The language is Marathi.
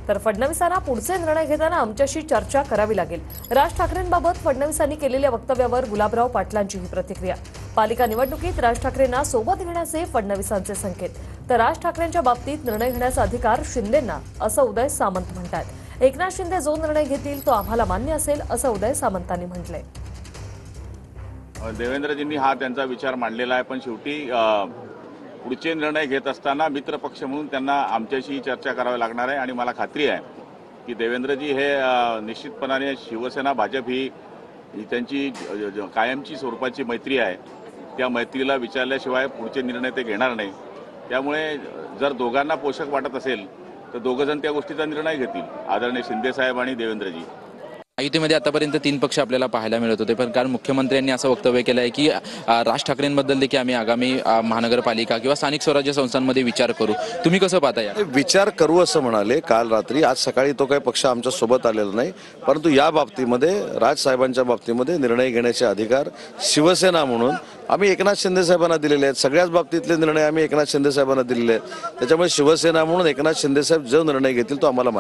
तर फडणवीसांना पुढचे निर्णय घेताना आमच्याशी चर्चा करावी लागेल। राज ठाकरेंबाबत फडणवीसांनी केलेल्या वक्तव्यावर गुलाबराव पाटलांची ही प्रतिक्रिया। पालिका निवडणुकीत राज ठाकरेंना सोबत घेण्याचे फडणवीसांचे संकेत। तर राज ठाकरेंच्या बाबतीत निर्णय घेण्याचा अधिकार शिंदेंना, असं उदय सामंत म्हणतात। एकनाथ शिंदे जो निर्णय घेतील तो आम्हाला मान्य असेल, असं उदय सामंतांनी म्हटलंय। देवेंद्रजींनी हा त्यांचा विचार मांडलेला आहे, पण शेवटी पुढचे निर्णय घेत असताना मित्रपक्ष म्हणून त्यांना आमच्याशी चर्चा करावी लागणार आहे। आणि मला खात्री आहे की देवेंद्रजी हे निश्चितपणाने शिवसेना भाजप ही त्यांची कायमची स्वरूपाची मैत्री आहे, त्या मैत्रीला विचारल्याशिवाय पुढचे निर्णय ते घेणार नाही। त्यामुळे जर दोघांना पोषक वाटत असेल तर दोघंजण त्या गोष्टीचा निर्णय घेतील, आदरणीय शिंदेसाहेब आणि देवेंद्रजी। युतीमध्ये आतापर्यंत 3 पक्ष आपल्याला पाहायला मिळत होते, पण काल मुख्यमंत्र्यांनी असं वक्तव्य केलं आहे की राज ठाकरेंबद्दल देखील आम्ही आगामी महानगरपालिका किंवा स्थानिक स्वराज्य संस्थांमध्ये विचार करू। तुम्ही कसं पाहता? या विचार करू असं म्हणाले काल रात्री। आज सकाळी तो काही पक्ष आमच्या सोबत आलेला नाही, परंतु या बाबतीमध्ये राजसाहेबांच्या बाबतीमध्ये निर्णय घेण्याचे अधिकार शिवसेना म्हणून आम्ही एकनाथ शिंदे साहेबांना दिलेले आहेत। सगळ्याच बाबतीतले निर्णय आम्ही एकनाथ शिंदे साहेबांना दिलेले आहेत। त्याच्यामुळे शिवसेना म्हणून एकनाथ शिंदे साहेब जो निर्णय घेतील तो आम्हाला